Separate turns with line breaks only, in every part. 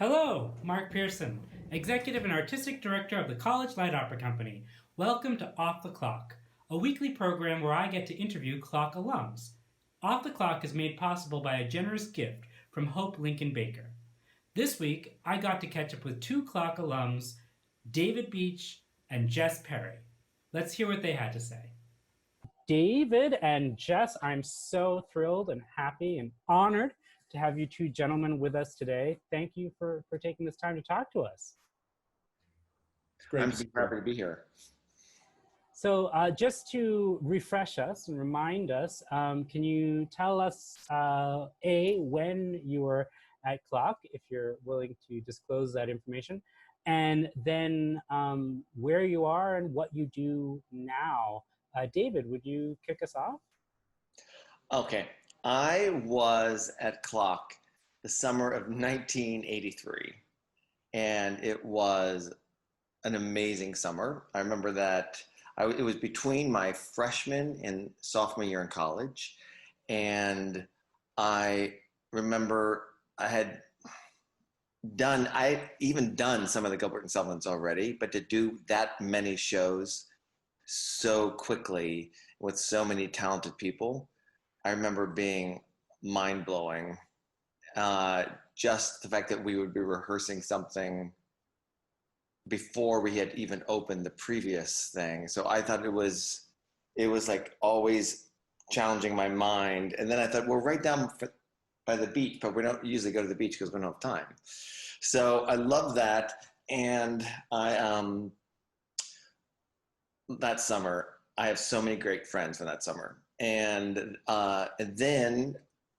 Hello, Mark Pearson, Executive and Artistic Director of the College Light Opera Company. Welcome to Off the Clock, a weekly program where I get to interview CLOC alums. Off the Clock is made possible by a generous gift from Hope Lincoln Baker. This week, I got to catch up with two CLOC alums, David Beach and Jess Perry. Let's hear what they had to say. David and Jess, I'm so thrilled and happy and honored to have you two gentlemen with us today. Thank you for taking this time to talk to us.
It's great.
I'm super happy to be here.
So just to refresh us and remind us, can you tell us, when you were at CLOC, if you're willing to disclose that information, and then where you are and what you do now? David, would you kick us off?
Okay. I was at CLOC the summer of 1983, and it was an amazing summer. I remember that it was between my freshman and sophomore year in college, and I remember I even done some of the Gilbert and Sullivan's already, but to do that many shows so quickly with so many talented people, I remember being mind-blowing. Just the fact that we would be rehearsing something before we had even opened the previous thing. So I thought it was like always challenging my mind. And then I thought, we're right down by the beach, but we don't usually go to the beach because we don't have time. So I love that. And that summer, I have so many great friends from that summer. And then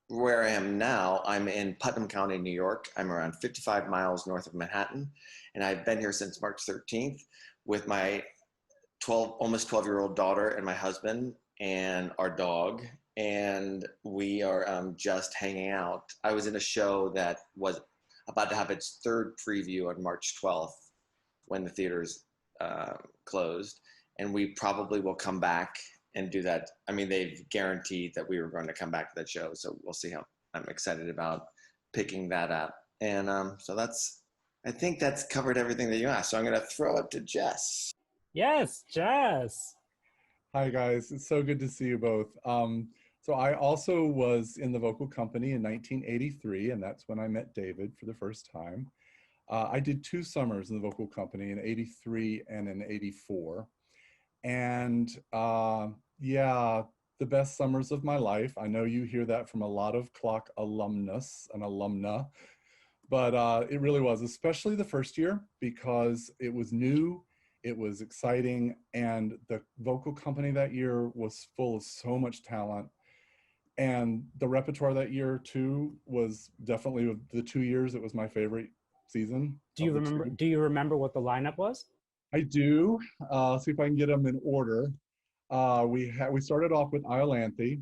where I am now, I'm in Putnam County, New York. I'm around 55 miles north of Manhattan. And I've been here since March 13th with my almost 12-year-old daughter and my husband and our dog. And we are just hanging out. I was in a show that was about to have its third preview on March 12th when the theaters closed. And we probably will come back and do that. I mean, they've guaranteed that we were going to come back to that show. So we'll see how I'm excited about picking that up. And I think that's covered everything that you asked. So I'm going to throw it to Jess.
Yes, Jess.
Hi, guys. It's so good to see you both. So I also was in the vocal company in 1983, and that's when I met David for the first time. I did 2 summers in the vocal company, in 83 and in 84. And yeah, the best summers of my life. I know you hear that from a lot of CLOC alumnus and alumna, but it really was, especially the first year, because it was new, it was exciting, and the vocal company that year was full of so much talent. And the repertoire that year too was definitely, the 2 years, it was my favorite season.
Do you remember what the lineup was?
I do. See if I can get them in order. We started off with Iolanthe,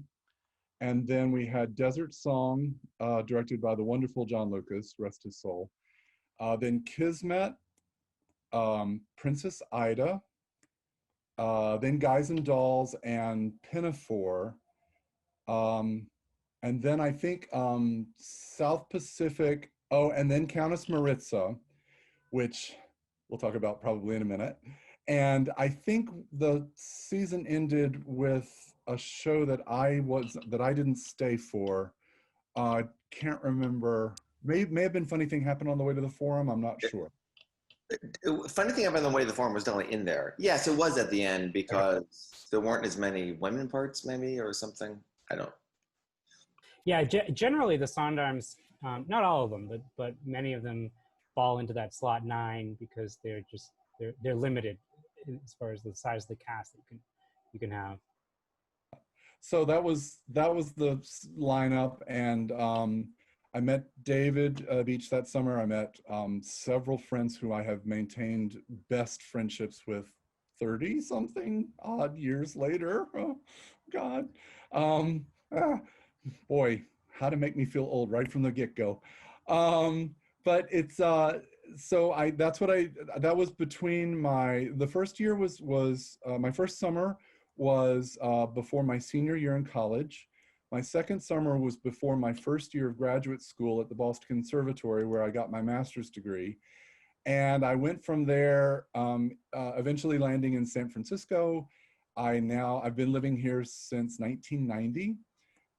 and then we had Desert Song, directed by the wonderful John Lucas, rest his soul. Then Kismet, Princess Ida, then Guys and Dolls and Pinafore, and then I think South Pacific. Oh, and then Countess Maritza, which we'll talk about probably in a minute. And I think the season ended with a show that I didn't stay for. Can't remember. May have been Funny Thing Happened on the Way to the Forum. I'm not sure.
Funny Thing Happened on the Way to the Forum was definitely in there. Yes, it was at the end because there weren't as many women parts, maybe, or something. I don't.
Yeah, generally the Sondarms, not all of them, but many of them fall into that slot 9 because they're limited as far as the size of the cast that you can have.
So that was the lineup, and I met David Beach that summer. I met several friends who I have maintained best friendships with 30-something odd years later. Oh, God. Boy, how to make me feel old right from the get-go. But it's that was between the first year was my first summer was before my senior year in college, My second summer was before my first year of graduate school at the Boston Conservatory, where I got my master's degree. And I went from there, eventually landing in San Francisco. I've been living here since 1990,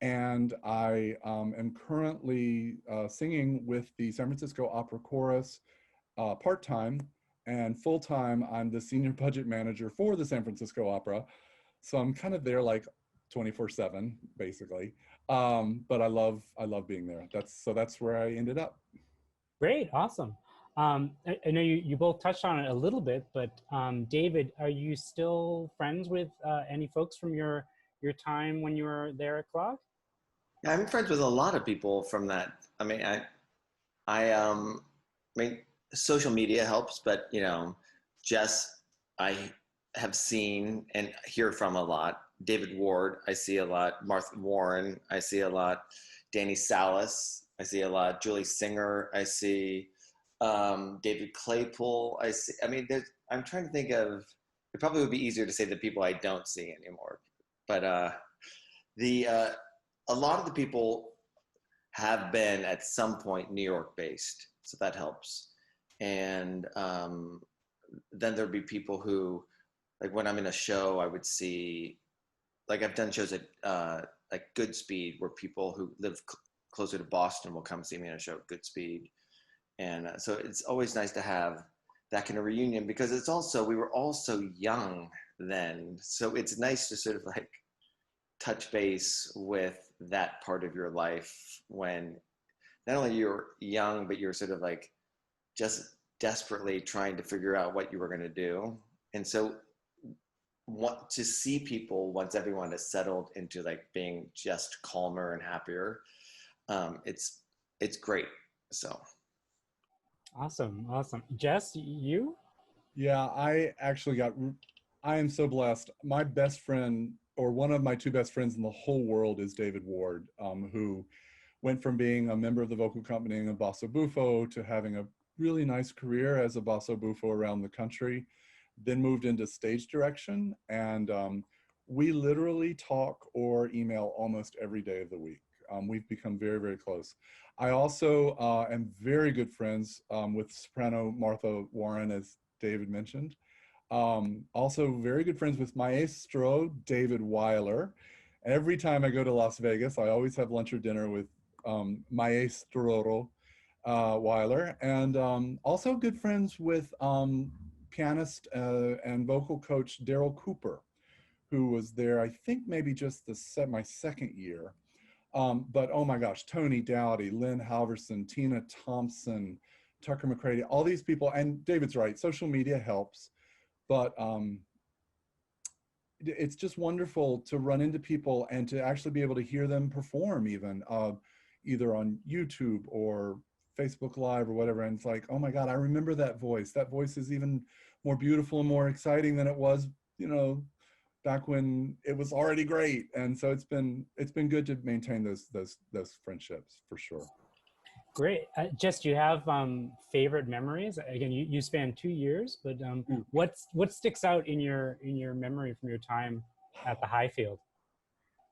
and I am currently singing with the San Francisco Opera Chorus part-time, and full-time I'm the senior budget manager for the San Francisco Opera. So I'm kind of there like 24/7 basically. But I love being there. That's where I ended up.
Great, awesome. I know you both touched on it a little bit, but David, are you still friends with any folks from your time when you were there at CLOC?
I'm friends with a lot of people from that. I mean, social media helps, but Jess, I have seen and hear from a lot. David Ward, I see a lot. Martha Warren, I see a lot. Danny Salas, I see a lot. Julie Singer, I see. David Claypool, I see. I mean, I'm trying to think of. It probably would be easier to say the people I don't see anymore, but a lot of the people have been at some point New York based, so that helps. And then there'd be people who, like when I'm in a show, I would see, like I've done shows at like Goodspeed, where people who live closer to Boston will come see me in a show at Goodspeed. And so it's always nice to have that kind of reunion, because we were all so young then. So it's nice to sort of like touch base with that part of your life when not only you're young, but you're sort of like just desperately trying to figure out what you were going to do. And so want to see people once everyone is settled into like being just calmer and happier. It's great. So.
Awesome. Jess, you?
Yeah, I am so blessed. My best friend, or one of my two best friends in the whole world, is David Ward, who went from being a member of the vocal company of Basso Buffo to having a really nice career as a Basso Buffo around the country, then moved into stage direction. And we literally talk or email almost every day of the week. We've become very, very close. I also am very good friends with soprano Martha Warren, as David mentioned. Also very good friends with maestro David Weiler. Every time I go to Las Vegas, I always have lunch or dinner with maestro Weiler. And also good friends with pianist and vocal coach Daryl Cooper, who was there, I think maybe just my second year. But oh my gosh, Tony Dowdy, Lynn Halverson, Tina Thompson, Tucker McCready, all these people. And David's right, social media helps, but it's just wonderful to run into people and to actually be able to hear them perform, even either on YouTube or Facebook Live or whatever. And it's like, oh my God, I remember that voice. That voice is even more beautiful and more exciting than it was, back when it was already great. And so it's been good to maintain those friendships for sure.
Great. Jess, do you have favorite memories? Again, you span 2 years, but what sticks out in your memory from your time at the Highfield?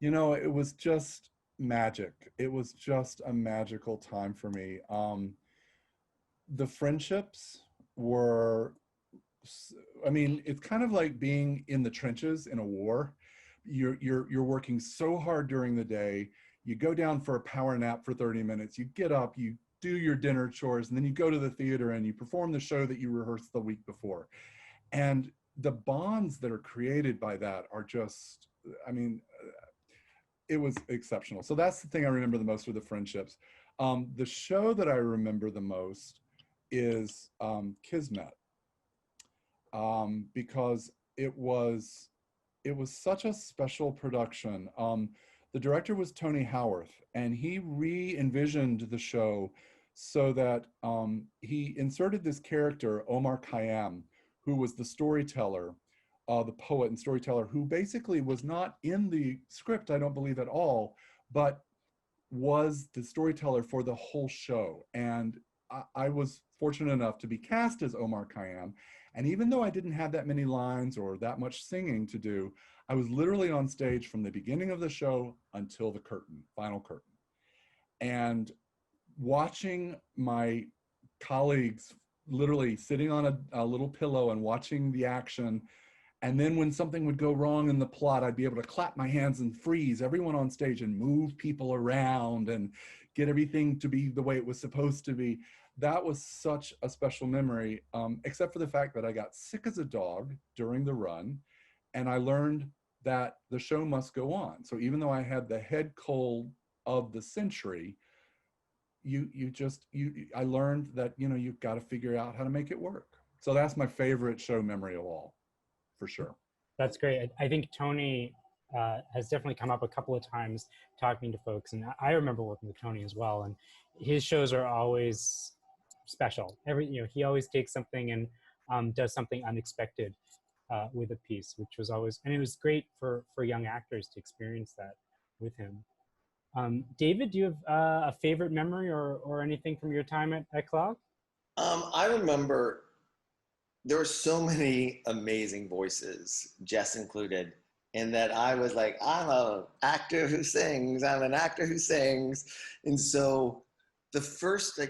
It was just magic. It was just a magical time for me. The friendships were, it's kind of like being in the trenches in a war. You're working so hard during the day. You go down for a power nap for 30 minutes. You get up, you do your dinner chores, and then you go to the theater and you perform the show that you rehearsed the week before. And the bonds that are created by that are just, it was exceptional. So that's the thing I remember the most, are the friendships. The show that I remember the most is Kismet. Because it was such a special production. The director was Tony Howarth, and he re-envisioned the show so that he inserted this character, Omar Khayyam, who was the storyteller, the poet and storyteller, who basically was not in the script, I don't believe at all, but was the storyteller for the whole show. And I was fortunate enough to be cast as Omar Khayyam. And even though I didn't have that many lines or that much singing to do, I was literally on stage from the beginning of the show until the curtain, final curtain. And watching my colleagues literally sitting on a little pillow and watching the action. And then when something would go wrong in the plot, I'd be able to clap my hands and freeze everyone on stage and move people around and get everything to be the way it was supposed to be. That was such a special memory, except for the fact that I got sick as a dog during the run. And I learned that the show must go on. So even though I had the head cold of the century, I learned that, you've got to figure out how to make it work. So that's my favorite show memory of all, for sure.
That's great. I think Tony has definitely come up a couple of times talking to folks, and I remember working with Tony as well. And his shows are always special. He always takes something and does something unexpected with a piece, which was always, and it was great for young actors to experience that with him. David, do you have a favorite memory or anything from your time at CLOC?
I remember there were so many amazing voices, Jess included, in that I was like, I'm an actor who sings, I'm an actor who sings. And so the first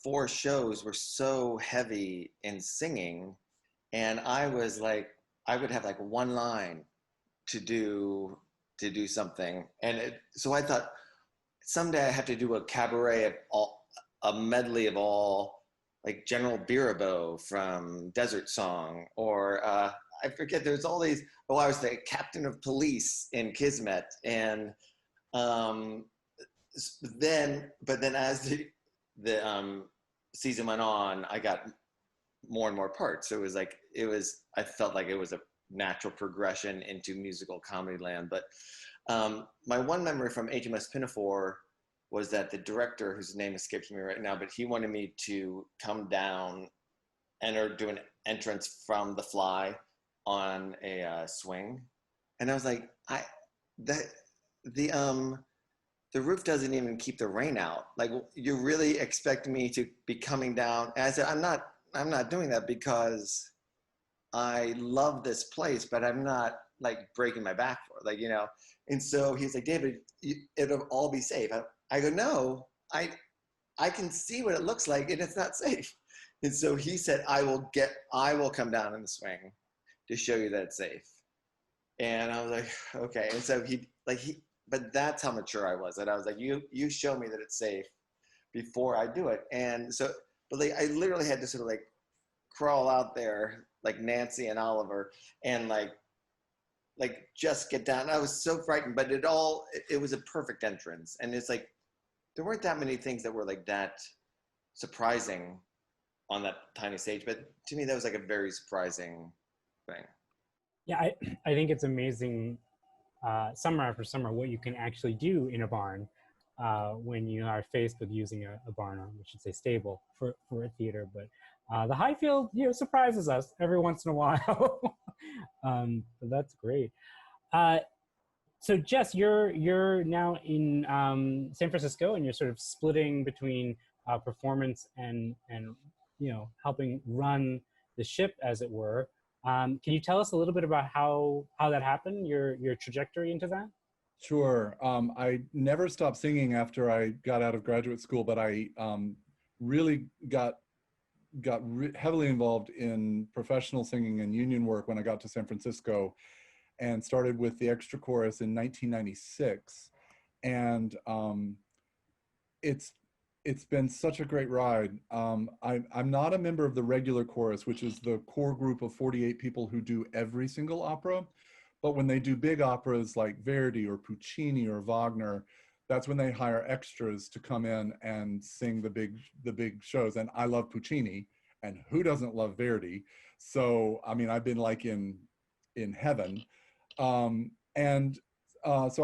4 shows were so heavy in singing. And I was like, I would have one line to do something. And so I thought, someday I have to do a cabaret of a medley of all, like General Birabeau from Desert Song, or I forget, there's all these, I was the captain of police in Kismet. And then as the season went on, I got more and more parts. So I felt like it was a natural progression into musical comedy land. But my one memory from HMS Pinafore was that the director, whose name escapes me right now, but he wanted me to come down and do an entrance from the fly on a swing. And I was like, the roof doesn't even keep the rain out. Like, you really expect me to be coming down? And I said, I'm not doing that because I love this place, but I'm not breaking my back for it, And so he's like, David, it'll all be safe. I go, no, I can see what it looks like and it's not safe. And so he said, I will come down in the swing to show you that it's safe. And I was like, okay. And so but that's how mature I was. And I was like, you show me that it's safe before I do it. And so, but I literally had to sort of crawl out there like Nancy and Oliver and just get down. I was so frightened, but it was a perfect entrance. And it's there weren't that many things that were that surprising on that tiny stage, but to me that was a very surprising thing.
Yeah, I think it's amazing summer after summer what you can actually do in a barn when you are faced with using a barn, or we should say stable, for a theater. But the Highfield, surprises us every once in a while. But that's great. So Jess, you're now in San Francisco, and you're sort of splitting between performance and helping run the ship, as it were. Can you tell us a little bit about how that happened, your trajectory into that?
Sure. I never stopped singing after I got out of graduate school, but I really got heavily involved in professional singing and union work when I got to San Francisco, and started with the extra chorus in 1996. And it's been such a great ride. I'm not a member of the regular chorus, which is the core group of 48 people who do every single opera. But when they do big operas like Verdi or Puccini or Wagner, that's when they hire extras to come in and sing the big shows. And I love Puccini, and who doesn't love Verdi? So, I mean, I've been in heaven. So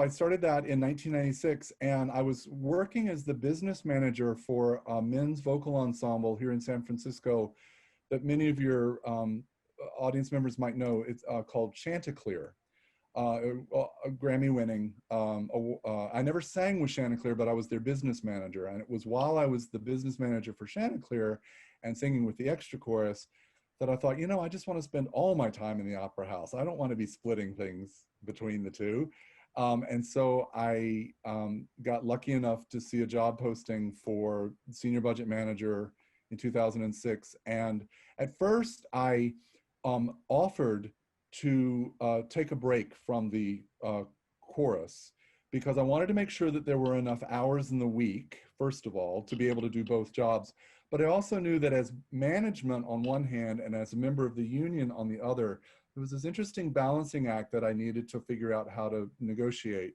I started that in 1996, and I was working as the business manager for a men's vocal ensemble here in San Francisco that many of your audience members might know. It's called Chanticleer. a Grammy winning. I never sang with Chanticleer, but I was their business manager. And it was while I was the business manager for Chanticleer and singing with the extra chorus that I thought, I just want to spend all my time in the opera house. I don't want to be splitting things between the two. And so I got lucky enough to see a job posting for senior budget manager in 2006. And at first I offered to take a break from the chorus because I wanted to make sure that there were enough hours in the week, first of all, to be able to do both jobs. But I also knew that as management on one hand and as a member of the union on the other, there was this interesting balancing act that I needed to figure out how to negotiate.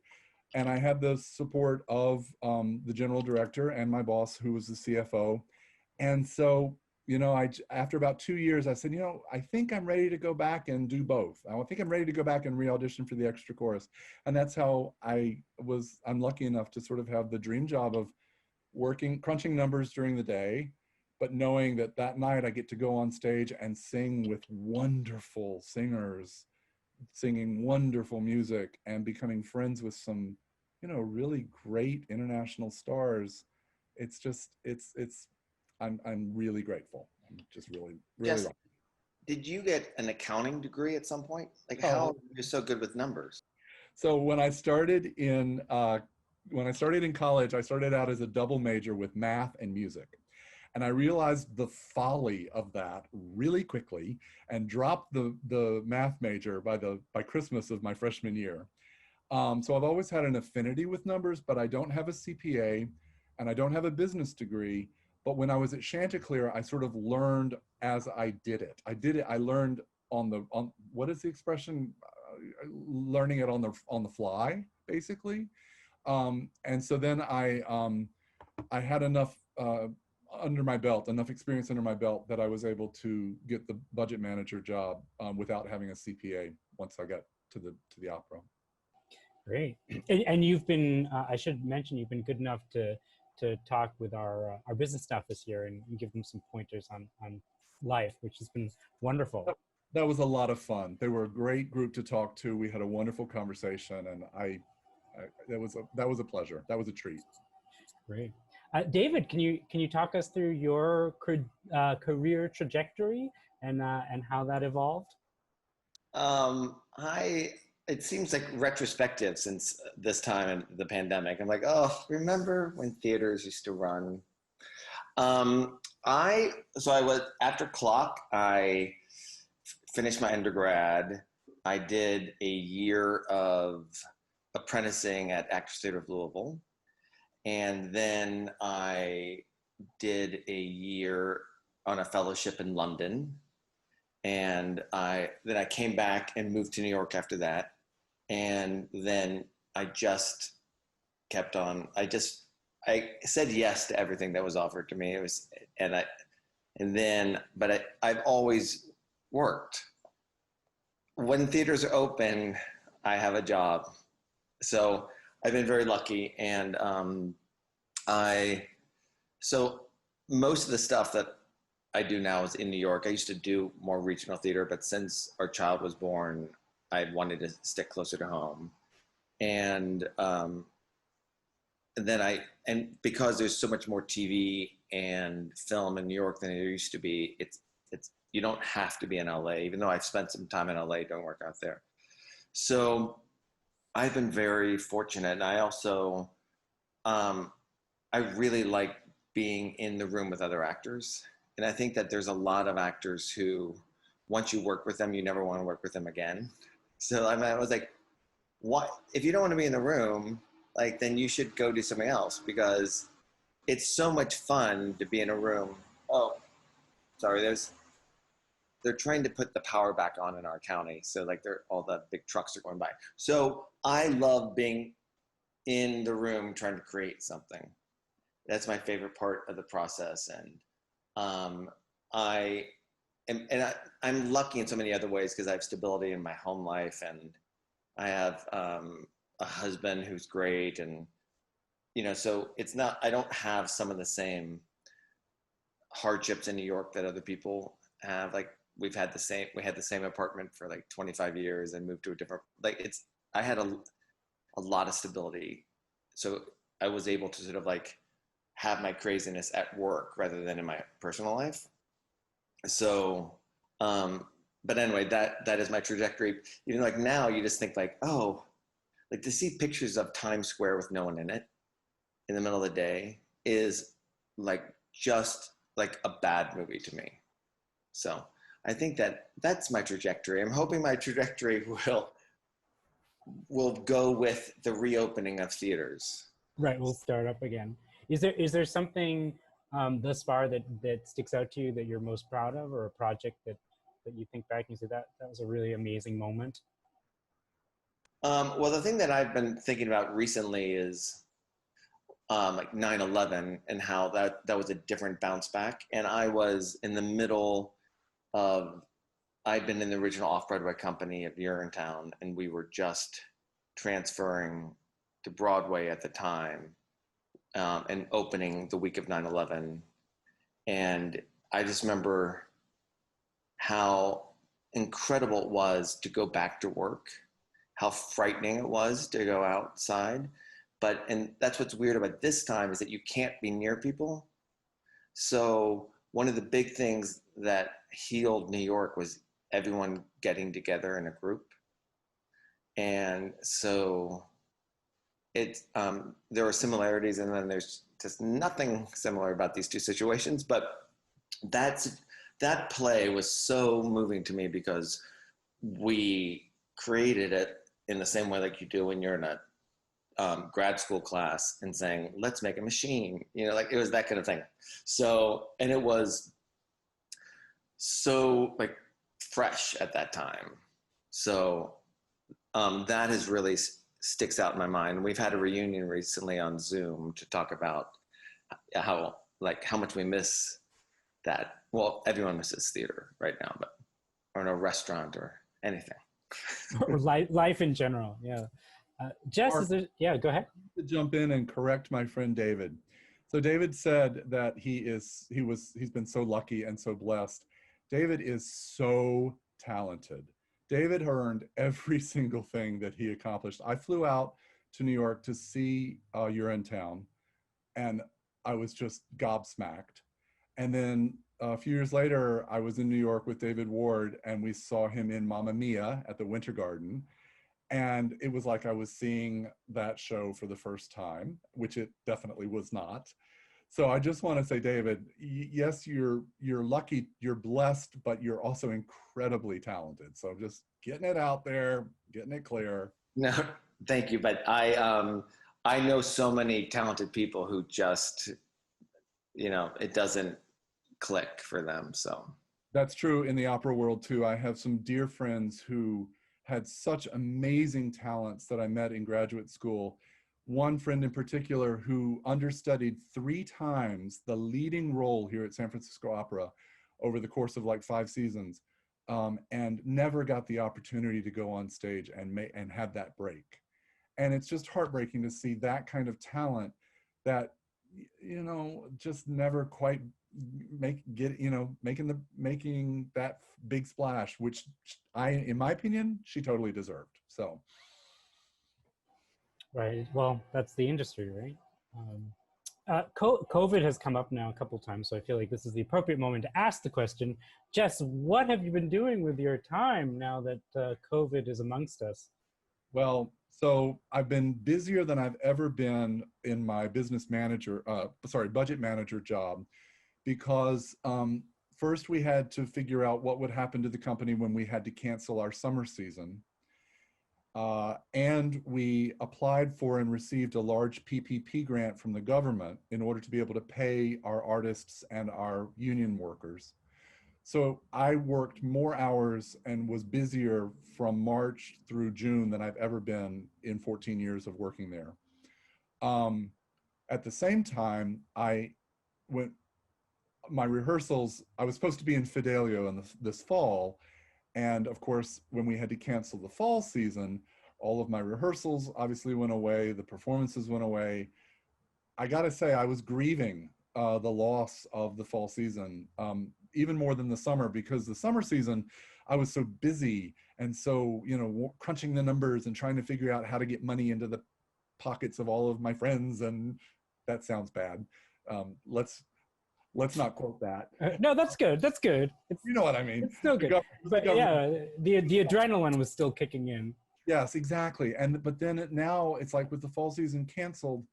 And I had the support of the general director and my boss, who was the CFO. And so, after about 2 years, I said, I think I'm ready to go back and do both. I think I'm ready to go back and re-audition for the extra chorus. And that's how I'm lucky enough to sort of have the dream job of crunching numbers during the day, but knowing that that night I get to go on stage and sing with wonderful singers, singing wonderful music and becoming friends with some, really great international stars. It's just, I'm really grateful. I'm just really, really
Jess,
lucky.
did you get an accounting degree at some point? Like,
Oh.
how are you so good with numbers?
So when I started in college, I started out as a double major with math and music. And I realized the folly of that really quickly and dropped the math major by Christmas of my freshman year. So I've always had an affinity with numbers, but I don't have a CPA and I don't have a business degree. But when I was at Chanticleer, I sort of learned as I did it. I learned on what is the expression? Learning it on the fly, basically. And so then I had enough enough experience under my belt that I was able to get the budget manager job without having a CPA once I got to the opera.
Great. And you've been, I should mention, you've been good enough to talk with our business staff this year and give them some pointers on life, which has been wonderful.
That was a lot of fun. They were a great group to talk to. We had a wonderful conversation, and that was a pleasure. That was a treat. Great.
David, can you talk us through your career trajectory and how that evolved?
It seems like retrospective since this time in the pandemic. I'm like, oh, remember when theaters used to run? I was after CLOC. I finished my undergrad. I did a year of apprenticing at Actors Theatre of Louisville. And then I did a year on a fellowship in London. And then I came back and moved to New York after that. And then I just kept on. I said yes to everything that was offered to me. I've always worked. When theaters are open, I have a job. So I've been very lucky, and so most of the stuff that I do now is in New York. I used to do more regional theater, but since our child was born, I wanted to stick closer to home. And because there's so much more TV and film in New York than there used to be, you don't have to be in LA, even though I've spent some time in LA doing work out there. So I've been very fortunate. And I also, I really like being in the room with other actors. And I think that there's a lot of actors who, once you work with them, you never want to work with them again. So I was like, what? If you don't want to be in the room, then you should go do something else, because it's so much fun to be in a room. Oh, sorry, they're trying to put the power back on in our county. So all the big trucks are going by. So I love being in the room trying to create something. That's my favorite part of the process. And I'm lucky in so many other ways, because I have stability in my home life, and I have a husband who's great. And, so I don't have some of the same hardships in New York that other people have. We had the same apartment for 25 years and moved to a different, I had a lot of stability. So I was able to sort of like have my craziness at work rather than in my personal life. So, but anyway, that is my trajectory. You know, like now you just think like, oh, like to see pictures of Times Square with no one in it in the middle of the day is like just like a bad movie to me. So I think that's my trajectory. I'm hoping my trajectory will go with the reopening of theaters.
Right, we'll start up again. Is there something thus far that sticks out to you that you're most proud of, or a project that you think back and you say that was a really amazing moment?
Well, the thing that I've been thinking about recently is like 9/11 and how that was a different bounce back. And I was in the middle of, I'd been in the original Off-Broadway company at Urinetown, and we were just transferring to Broadway at the time, and opening the week of 9/11. And I just remember how incredible it was to go back to work, how frightening it was to go outside. And that's what's weird about this time is that you can't be near people. So one of the big things that healed New York was everyone getting together in a group. And so there were similarities, and then there's just nothing similar about these two situations. But that play was so moving to me because we created it in the same way like you do when you're in a grad school class and saying, let's make a machine, you know, like it was that kind of thing. So, and it was so like fresh at that time. So that has really sticks out in my mind. We've had a reunion recently on Zoom to talk about how much we miss that. Well, everyone misses theater right now, but or in a restaurant or anything.
Or life in general, yeah. Jess,
Mark,
is there, yeah, go ahead.
to jump in and correct my friend David. So David said that he's been so lucky and so blessed. David is so talented. David earned every single thing that he accomplished. I flew out to New York to see Urinetown, and I was just gobsmacked. And then a few years later, I was in New York with David Ward, and we saw him in Mamma Mia at the Winter Garden. And it was like I was seeing that show for the first time, which it definitely was not. So I just want to say, David, yes, you're lucky, you're blessed, but you're also incredibly talented. So just getting it out there, getting it clear.
No, thank you. But I know so many talented people who just, you know, it doesn't click for them. So
That's true in the opera world too. I have some dear friends who had such amazing talents that I met in graduate school. One friend in particular who understudied 3 times the leading role here at San Francisco Opera over the course of like 5 seasons, and never got the opportunity to go on stage and have that break. And it's just heartbreaking to see that kind of talent that, you know, just never quite making that big splash, which in my opinion, she totally deserved. So
Right, well, that's the industry, right? COVID has come up now a couple times, so I feel like this is the appropriate moment to ask the question. Jess, what have you been doing with your time now that COVID is amongst us?
well, so I've been busier than I've ever been in my budget manager job, because first we had to figure out what would happen to the company when we had to cancel our summer season. And we applied for and received a large PPP grant from the government in order to be able to pay our artists and our union workers. So I worked more hours and was busier from March through June than I've ever been in 14 years of working there. At the same time, my rehearsals, I was supposed to be in Fidelio this fall. And of course, when we had to cancel the fall season, all of my rehearsals obviously went away, the performances went away. I gotta say, I was grieving the loss of the fall season, even more than the summer, because the summer season, I was so busy and so, crunching the numbers and trying to figure out how to get money into the pockets of all of my friends. And that sounds bad. Let's not quote that.
No, that's good. That's good.
You know what I mean.
It's still good. But yeah, the adrenaline was still kicking in.
Yes, exactly. But then now it's like with the fall season canceled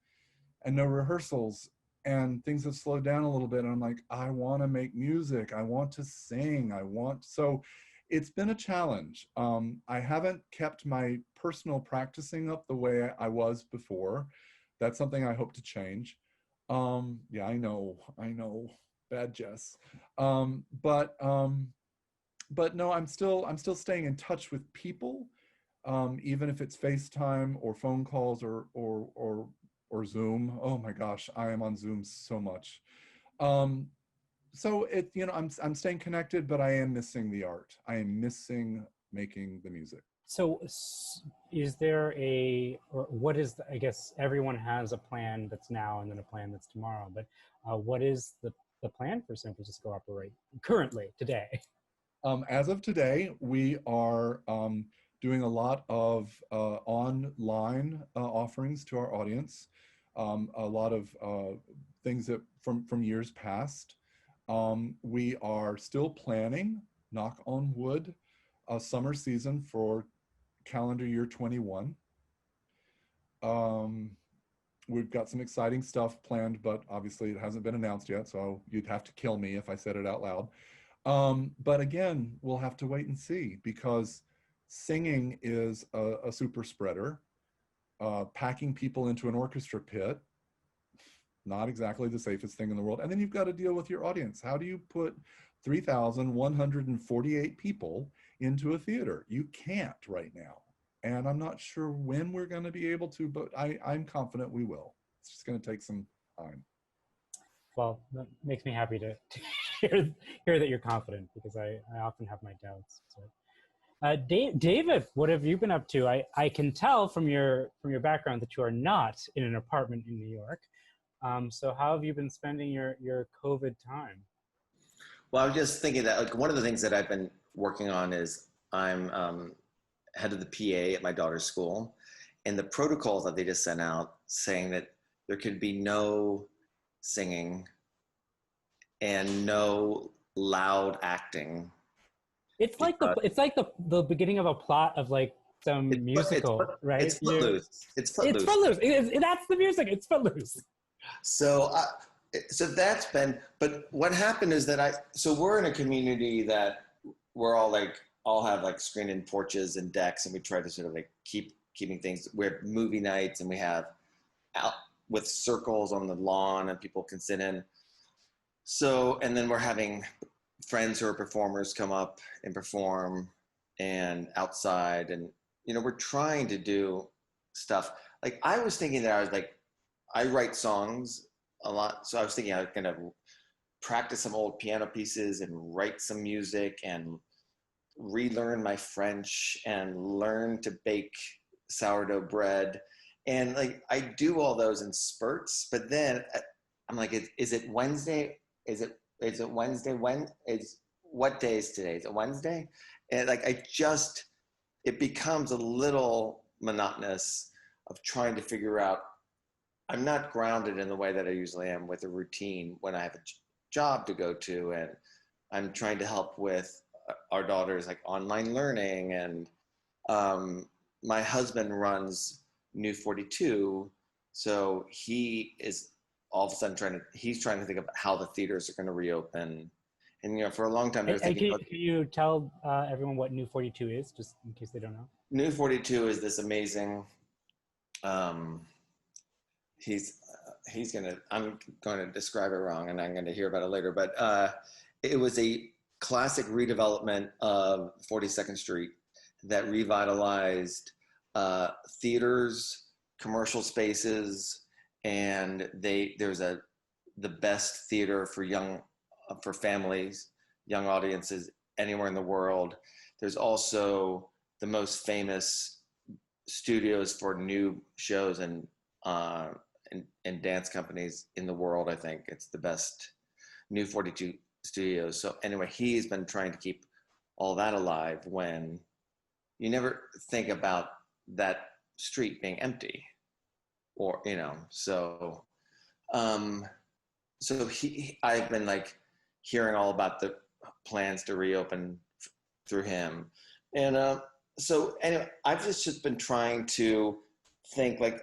and no rehearsals, and things have slowed down a little bit. And I'm like, I want to make music. I want to sing. So it's been a challenge. I haven't kept my personal practicing up the way I was before. That's something I hope to change. Yeah, I know, bad Jess. But no, I'm still staying in touch with people, even if it's FaceTime or phone calls or Zoom. Oh my gosh, I am on Zoom so much. So I'm staying connected, but I am missing the art. I am missing making the music.
So is there or what is, I guess everyone has a plan that's now and then a plan that's tomorrow, but what is the plan for San Francisco Operate currently, today?
As of today, we are doing a lot of online offerings to our audience, a lot of things that from years past. We are still planning, knock on wood, a summer season for calendar year 21. We've got some exciting stuff planned, but obviously it hasn't been announced yet, so you'd have to kill me if I said it out loud. But again, we'll have to wait and see, because singing is a super spreader. Packing people into an orchestra pit, not exactly the safest thing in the world. And then you've got to deal with your audience. How do you put 3,148 people into a theater? You can't right now. And I'm not sure when we're going to be able to, but I'm confident we will. It's just going to take some time.
Well, that makes me happy to hear that you're confident, because I often have my doubts. So. David, what have you been up to? I can tell from your background that you are not in an apartment in New York. So how have you been spending your COVID time?
Well, I was just thinking that, like, one of the things that I've been working on is I'm head of the PA at my daughter's school, and the protocols that they just sent out saying that there could be no singing and no loud acting.
It's like the beginning of a plot of like some musical, right?
It's Footloose. It's Footloose.
It's Footloose. That's the music. It's Footloose.
So that's been, but what happened is that so we're in a community that we're all have like screened-in porches and decks, and we try to sort of like keeping things. We have movie nights, and we have out with circles on the lawn, and people can sit in. So, and then we're having friends who are performers come up and perform, and outside, and we're trying to do stuff. Like, I was thinking that I write songs a lot, so I was thinking I was gonna practice some old piano pieces and write some music and relearn my French and learn to bake sourdough bread, and like I do all those in spurts. But then I'm like, is it Wednesday? Is it Wednesday? What day is today? Is it Wednesday? And like it becomes a little monotonous of trying to figure out. I'm not grounded in the way that I usually am with a routine when I have a job to go to, and I'm trying to help with our daughter's like online learning, and my husband runs New 42, so he is all of a sudden he's trying to think of how the theaters are going to reopen, and for a long time I was thinking,
can you tell everyone what New 42 is, just in case they don't know? New
42 is this amazing. I'm going to describe it wrong, and I'm going to hear about it later, but it was a classic redevelopment of 42nd Street that revitalized theaters, commercial spaces, and there's the best theater for families, young audiences anywhere in the world. There's also the most famous studios for new shows and and dance companies in the world. I think it's the best new 42 studios. So anyway, he's been trying to keep all that alive when you never think about that street being empty, or so I've been like hearing all about the plans to reopen through him, and so anyway, I've just been trying to think, like,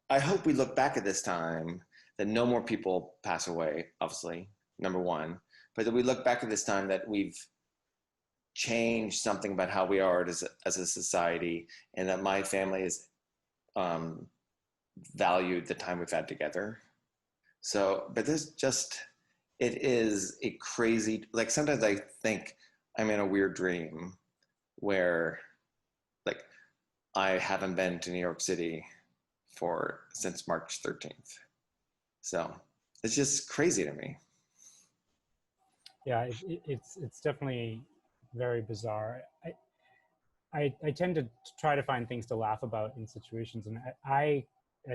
I hope we look back at this time that no more people pass away, obviously, number one, but that we look back at this time that we've changed something about how we are as a society, and that my family has valued the time we've had together. So, but it is a crazy, like sometimes I think I'm in a weird dream where like I haven't been to New York City since March 13th. So it's just crazy to me.
Yeah, it's definitely very bizarre. I tend to try to find things to laugh about in situations, and I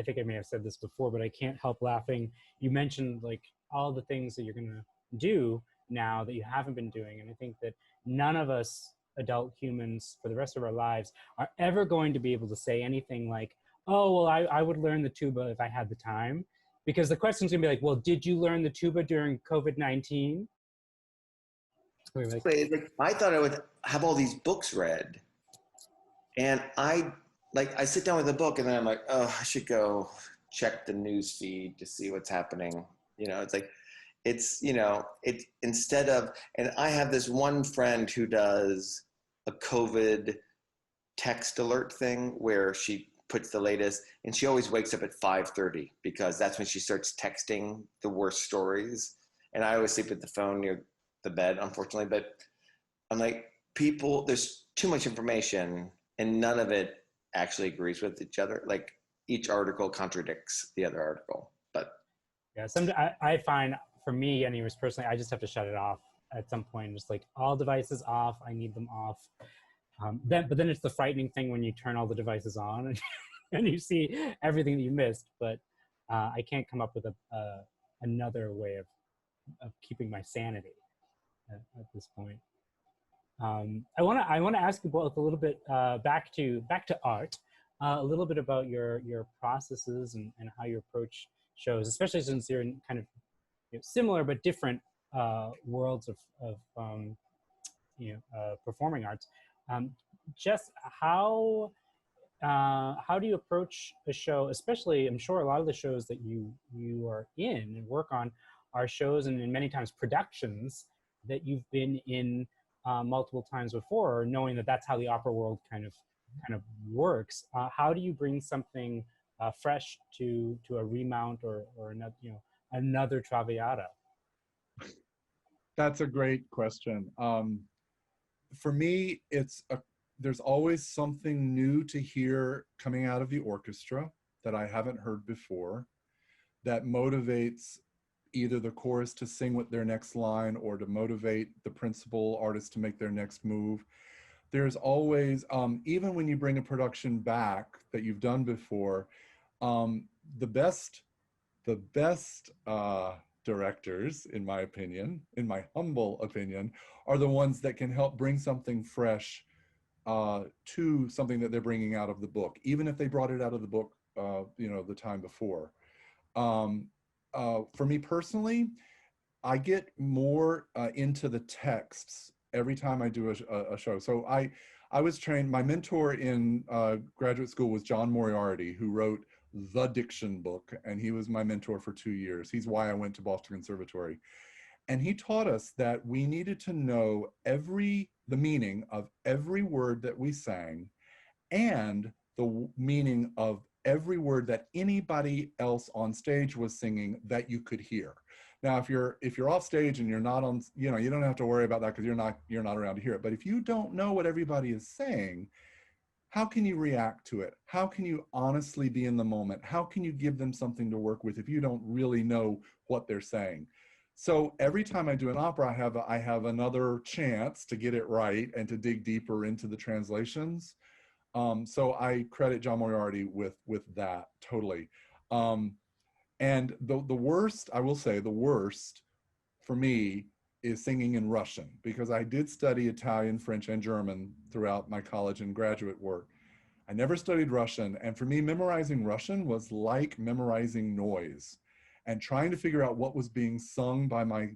think I may have said this before, but I can't help laughing. You mentioned like all the things that you're gonna do now that you haven't been doing, and I think that none of us adult humans for the rest of our lives are ever going to be able to say anything like, oh, well, I would learn the tuba if I had the time, because the question's gonna be like, well, did you learn the tuba during COVID-19?
Like, I thought I would have all these books read, and I sit down with a book, and then I'm like, oh, I should go check the news feed to see what's happening. It's like, it's instead of, and I have this one friend who does a COVID text alert thing where she puts the latest, and she always wakes up at 5:30 because that's when she starts texting the worst stories. And I always sleep with the phone near the bed, unfortunately, but I'm like, there's too much information and none of it actually agrees with each other. Like each article contradicts the other article. But
yeah, I find, for me anyways, personally, I just have to shut it off at some point. Just like all devices off, I need them off. But then it's the frightening thing when you turn all the devices on and you see everything that you missed. But I can't come up with another way of keeping my sanity at this point. I want to ask you both a little bit back to art, a little bit about your processes and how you approach shows, especially since you're in kind of similar but different worlds of performing arts. Jess, how do you approach a show? Especially, I'm sure a lot of the shows that you are in and work on are shows and many times productions that you've been in multiple times before, knowing that that's how the opera world kind of works. How do you bring something fresh to a remount or another Traviata?
That's a great question. For me, there's always something new to hear coming out of the orchestra that I haven't heard before, that motivates either the chorus to sing with their next line or to motivate the principal artist to make their next move. There's always, even when you bring a production back that you've done before, the best directors, in my opinion, in my humble opinion, are the ones that can help bring something fresh to something that they're bringing out of the book, even if they brought it out of the book, the time before. For me personally, I get more into the texts every time I do a show. So I was trained, my mentor in graduate school was John Moriarty, who wrote the Diction book, and he was my mentor for 2 years. He's why I went to Boston Conservatory. And he taught us that we needed to know the meaning of every word that we sang and the meaning of every word that anybody else on stage was singing that you could hear. Now, if you're off stage and you're not on, you don't have to worry about that because you're not around to hear it. But if you don't know what everybody is saying, how can you react to it? How can you honestly be in the moment? How can you give them something to work with if you don't really know what they're saying? So every time I do an opera, I have another chance to get it right and to dig deeper into the translations. So I credit John Moriarty with that totally. And the worst, I will say, the worst for me is singing in Russian, because I did study Italian, French, and German throughout my college and graduate work. I never studied Russian, and for me, memorizing Russian was like memorizing noise and trying to figure out what was being sung by my,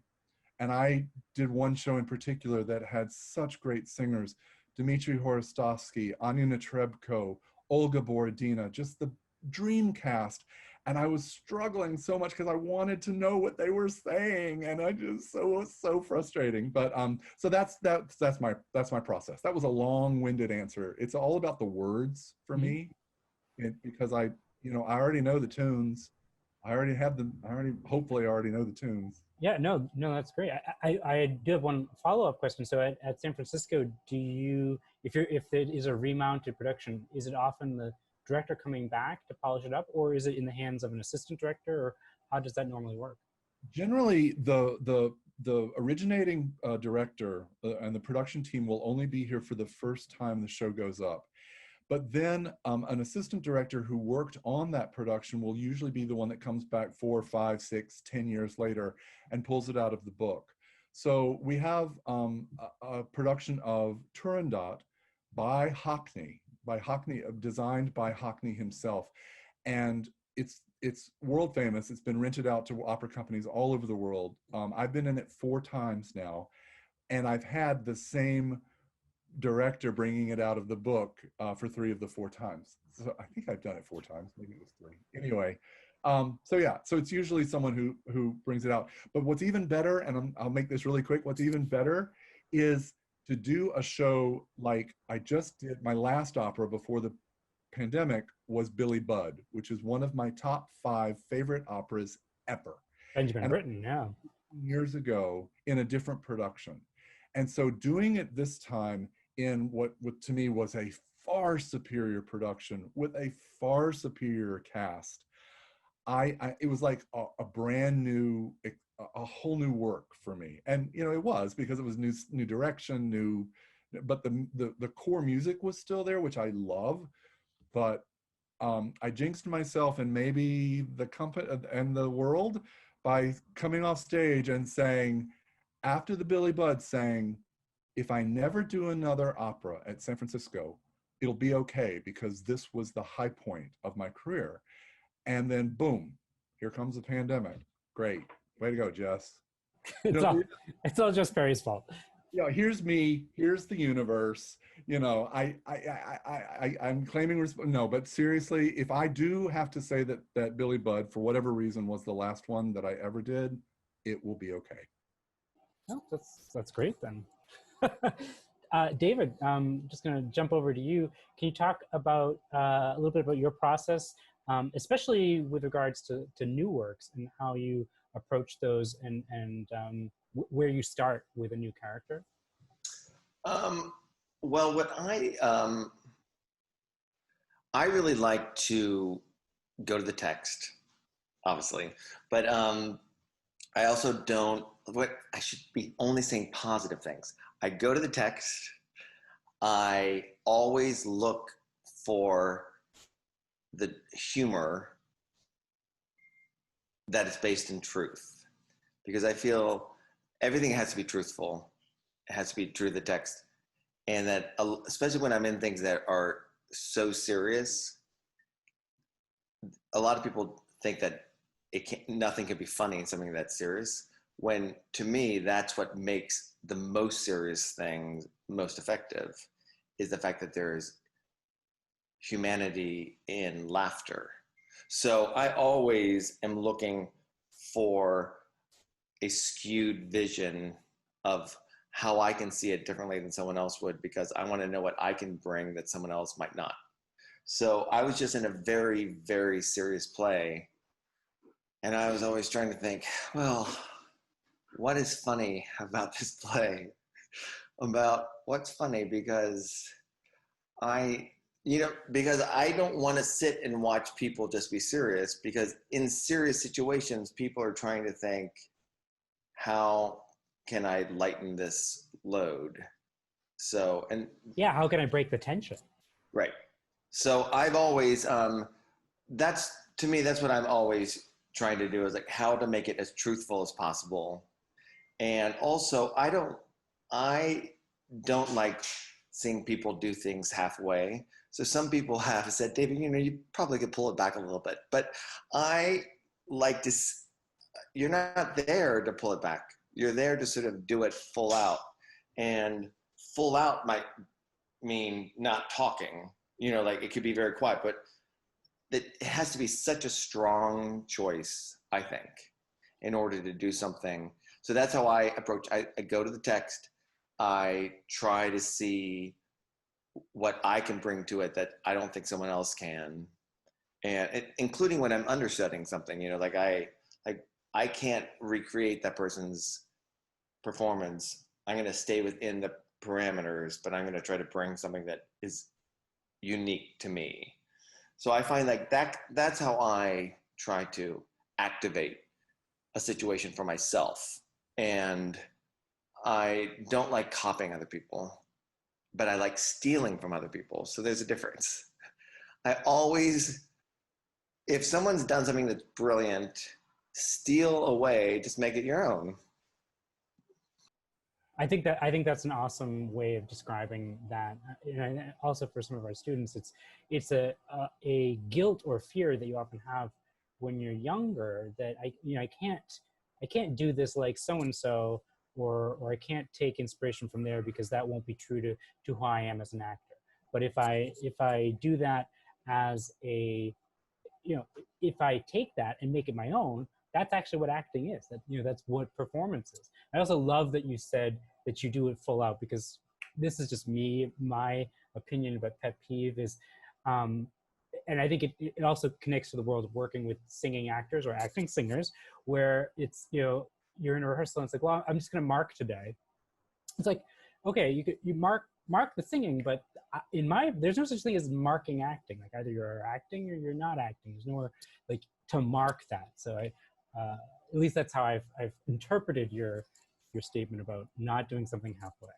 and I did one show in particular that had such great singers, Dmitry Horostovsky, Anya Netrebko, Olga Borodina, just the dream cast. And I was struggling so much because I wanted to know what they were saying, and I just was so frustrating. But so that's my process. That was a long-winded answer. It's all about the words for me, because I already know the tunes. I already have them. Hopefully I already know the tunes.
Yeah, no, that's great. I do have one follow-up question. So at San Francisco, do you, if it is a remounted production, is it often the director coming back to polish it up, or is it in the hands of an assistant director, or how does that normally work?
Generally, the originating director and the production team will only be here for the first time the show goes up. But then an assistant director who worked on that production will usually be the one that comes back 4, 5, 6, 10 years later and pulls it out of the book. So we have a production of Turandot by Hockney, designed by Hockney himself. And it's world famous. It's been rented out to opera companies all over the world. I've been in it 4 times now, and I've had the same director bringing it out of the book for 3 of the 4 times. So I think I've done it 4 times, maybe it was 3. Anyway, so yeah, so it's usually someone who brings it out. But what's even better, and I'll make this really quick, what's even better is to do a show like I just did. My last opera before the pandemic was Billy Budd, which is one of my top 5 favorite operas ever.
Benjamin
And
Britten, yeah.
Years ago in a different production. And so doing it this time in what to me was a far superior production with a far superior cast, it was like a brand new, a whole new work for me. And it was, because it was new direction, but the core music was still there, which I love. But I jinxed myself and maybe the company and the world by coming off stage and saying, after the Billy Budd, saying, if I never do another opera at San Francisco, it'll be okay, because this was the high point of my career. And then boom, here comes the pandemic. Great. Way to go, Jess.
It's all just Perry's fault.
Here's me, here's the universe. I'm claiming no, but seriously, if I do have to say that Billy Budd, for whatever reason, was the last one that I ever did, it will be okay.
Oh, that's great then. David, just going to jump over to you. Can you talk about a little bit about your process, especially with regards to new works and how you approach those, and where you start with a new character?
Well, what I really like to go to the text, obviously, but I also don't. I should be only saying positive things. I go to the text. I always look for the humor that is based in truth, because I feel everything has to be truthful. It has to be true to the text. And that, especially when I'm in things that are so serious, a lot of people think that nothing can be funny in something that's serious, when to me, that's what makes the most serious things most effective, is the fact that there's humanity in laughter. So I always am looking for a skewed vision of how I can see it differently than someone else would, because I want to know what I can bring that someone else might not. So I was just in a very, very serious play, and I was always trying to think, well, what is funny about this play? About what's funny, because because I don't want to sit and watch people just be serious, because in serious situations, people are trying to think, how can I lighten this load? So, and
yeah, how can I break the tension?
Right. So I've always, to me, that's what I'm always trying to do is like how to make it as truthful as possible. And also, I don't like seeing people do things halfway. So some people have said, David, you probably could pull it back a little bit. But I like to, you're not there to pull it back. You're there to sort of do it full out. And full out might mean not talking, like it could be very quiet, but it has to be such a strong choice, I think, in order to do something. So that's how I approach. I go to the text. I try to see what I can bring to it that I don't think someone else can, and including when I'm understudying something. I can't recreate that person's performance. I'm going to stay within the parameters, but I'm going to try to bring something that is unique to me. So I find like that's how I try to activate a situation for myself. And I don't like copying other people, but I like stealing from other people. So there's a difference. I always, if someone's done something that's brilliant, steal away, just make it your own.
I think that's an awesome way of describing that. And also for some of our students, it's a guilt or fear that you often have when you're younger, that I can't do this like so and so, or I can't take inspiration from there because that won't be true to who I am as an actor. But if I do that as a, if I take that and make it my own, that's actually what acting is. That's what performance is. I also love that you said that you do it full out, because this is just my opinion about pet peeve is, and I think it also connects to the world of working with singing actors or acting singers, where it's, you're in a rehearsal and it's like, well, I'm just going to mark today. It's like, okay, you mark the singing, but there's no such thing as marking acting. Like either you're acting or you're not acting. There's nowhere like to mark that. So at least that's how I've interpreted your statement about not doing something halfway.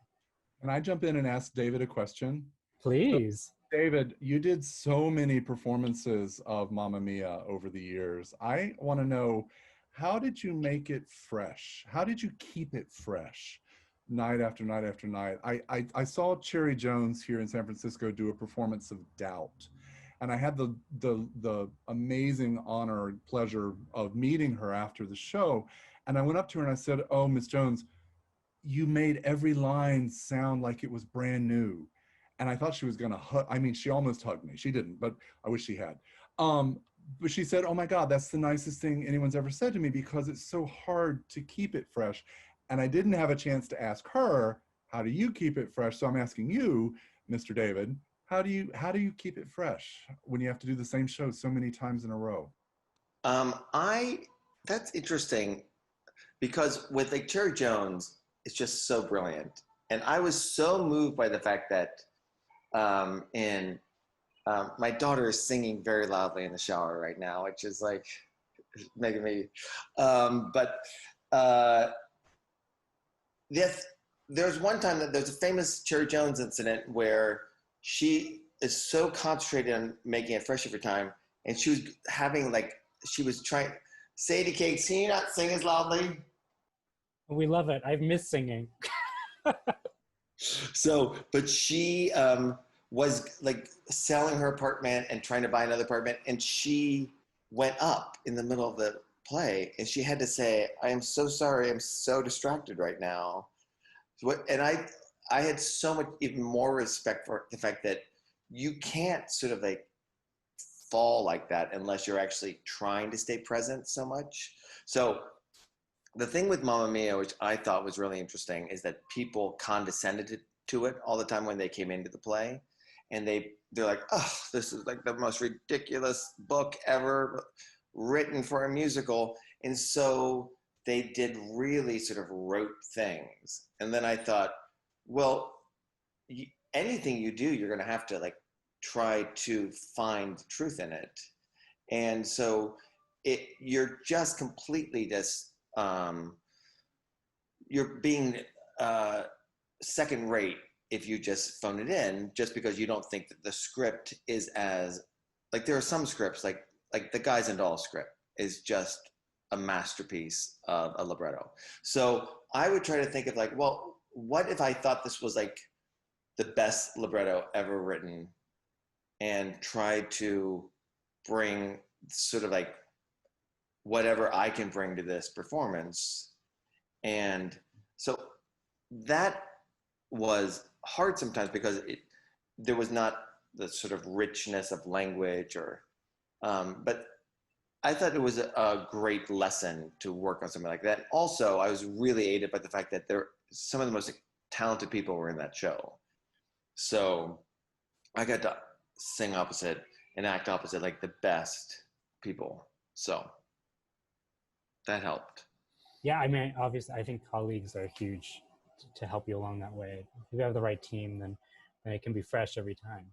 Can I jump in and ask David a question?
Please.
So, David, you did so many performances of Mamma Mia over the years. I want to know, how did you make it fresh? How did you keep it fresh night after night after night? I saw Cherry Jones here in San Francisco do a performance of Doubt. And I had the amazing honor and pleasure of meeting her after the show. And I went up to her and I said, oh, Miss Jones, you made every line sound like it was brand new. And I thought she was gonna hug, she almost hugged me. She didn't, but I wish she had. But she said, oh my God, that's the nicest thing anyone's ever said to me, because it's so hard to keep it fresh. And I didn't have a chance to ask her, how do you keep it fresh? So I'm asking you, Mr. David, how do you keep it fresh when you have to do the same show so many times in a row?
That's interesting, because with like Cherry Jones, it's just so brilliant. And I was so moved by the fact that my daughter is singing very loudly in the shower right now, which is like making me, yes, there's one time that there's a famous Cherry Jones incident where she is so concentrated on making it fresh every time. And she was trying, Sadie Cakes, can you not sing as loudly?
We love it. I've missed singing.
So, but she was like selling her apartment and trying to buy another apartment. And she went up in the middle of the play and she had to say, I am so sorry. I'm so distracted right now. And I had so much even more respect for the fact that you can't sort of like fall like that unless you're actually trying to stay present so much. So the thing with Mamma Mia, which I thought was really interesting, is that people condescended to it all the time when they came into the play. And they're like, oh, this is like the most ridiculous book ever written for a musical. And so they did really sort of rote things. And then I thought, well, anything you do, you're going to have to like try to find truth in it. And so you're just completely you're being second rate if you just phone it in, just because you don't think that the script is as, like there are some scripts like the Guys and Dolls script. is just a masterpiece of a libretto. So I would try to think of like, well, what if I thought this was like the best libretto ever written, and try to bring sort of like whatever I can bring to this performance. And so that was hard sometimes because there was not the sort of richness of language but I thought it was a great lesson to work on something like that. Also, I was really aided by the fact that some of the most talented people were in that show. So I got to sing opposite and act opposite like the best people. So that helped.
Yeah, I mean, obviously, I think colleagues are huge to help you along that way. If you have the right team, then it can be fresh every time.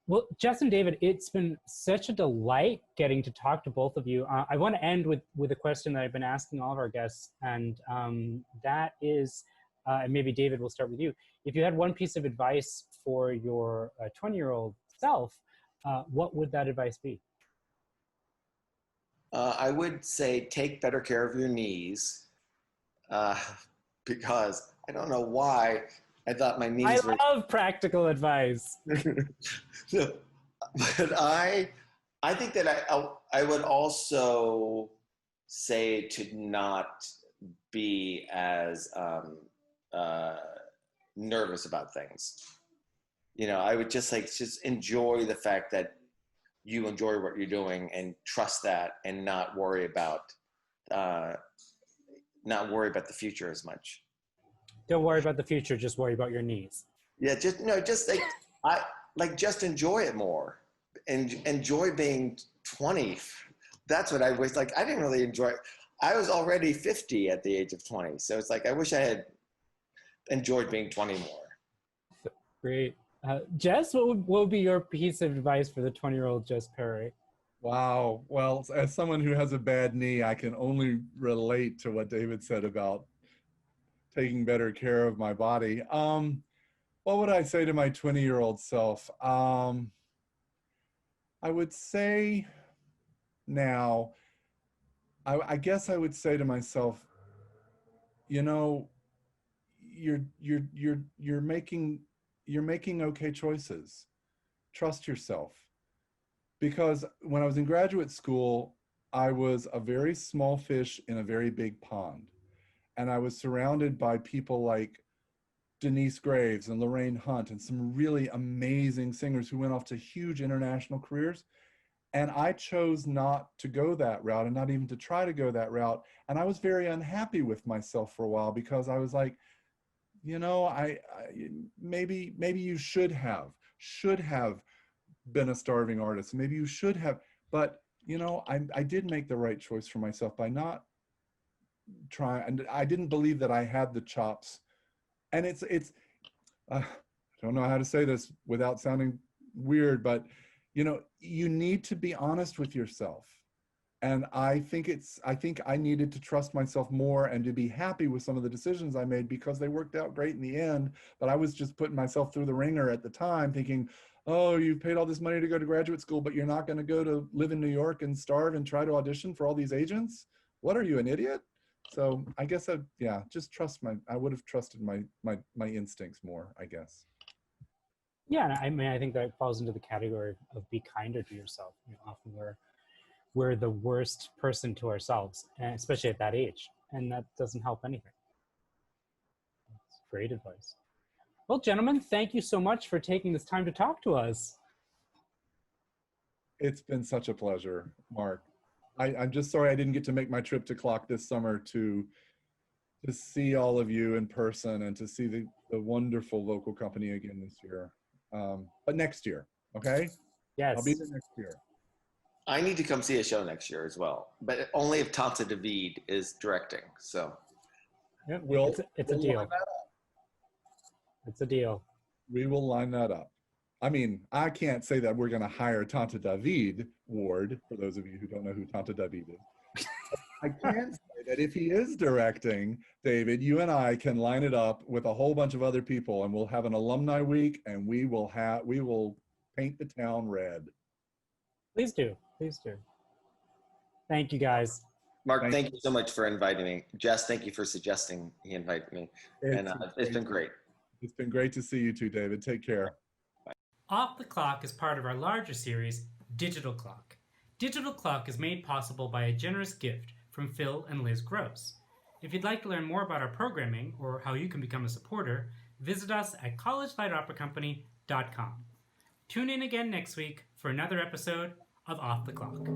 Well, Jess and David, it's been such a delight getting to talk to both of you. I want to end with a question that I've been asking all of our guests, and that is, and maybe David, we'll start with you. If you had one piece of advice for your 20-year-old self, what would that advice be?
I would say take better care of your knees because I don't know why I thought my knees were.
I love practical advice.
No, but I think that I would also say to not be as nervous about things. You know, I would just enjoy the fact that you enjoy what you're doing and trust that, and not worry about the future as much.
Don't worry about the future, just worry about your knees.
Yeah, just enjoy it more and enjoy being 20. That's what I wish. Like, I didn't really enjoy it. I was already 50 at the age of 20. So it's like, I wish I had enjoyed being 20 more.
Great. Jess, what would be your piece of advice for the 20-year-old Jess Perry?
Wow. Well, as someone who has a bad knee, I can only relate to what David said about taking better care of my body. What would I say to my 20-year-old self? I would say now, I guess I would say to myself, you know, you're making okay choices. Trust yourself. Because when I was in graduate school, I was a very small fish in a very big pond. And I was surrounded by people like Denise Graves and Lorraine Hunt and some really amazing singers who went off to huge international careers. And I chose not to go that route, and not even to try to go that route. And I was very unhappy with myself for a while, because I was like, you know, I maybe you should have been a starving artist. Maybe you should have, but you know, I did make the right choice for myself by not trying. And I didn't believe that I had the chops. And I don't know how to say this without sounding weird, but you know, you need to be honest with yourself. And I think I needed to trust myself more and to be happy with some of the decisions I made, because they worked out great in the end. But I was just putting myself through the ringer at the time, thinking, oh, you've paid all this money to go to graduate school, but you're not going to go to live in New York and starve and try to audition for all these agents? What are you, an idiot? So I guess just I would have trusted my instincts more, I guess.
Yeah, I mean, I think that falls into the category of be kinder to yourself. You know, often we're the worst person to ourselves, and especially at that age, and that doesn't help anything. That's great advice. Well, gentlemen, thank you so much for taking this time to talk to us.
It's been such a pleasure, Mark. I'm just sorry I didn't get to make my trip to CLOC this summer to see all of you in person and to see the wonderful local company again this year. But next year, okay?
Yes.
I'll be there next year.
I need to come see a show next year as well, but only if Tanta David is directing. So
Yep,
we'll
it's a deal. It's a deal.
We will line that up. I mean, I can't say that we're going to hire Tanta David Ward, for those of you who don't know who Tanta David is. I can say that if he is directing, David, you and I can line it up with a whole bunch of other people, and we'll have an alumni week, and we will paint the town red.
Please do. Please do. Thank you, guys.
Mark,
Thank
thank you so much for inviting me. Jess, thank you for suggesting he invite me. And it's been great.
It's been great to see you too, David. Take care.
Off the Clock is part of our larger series, Digital Clock. Digital Clock is made possible by a generous gift from Phil and Liz Gross. If you'd like to learn more about our programming or how you can become a supporter, visit us at collegelightoperacompany.com. Tune in again next week for another episode of Off the Clock.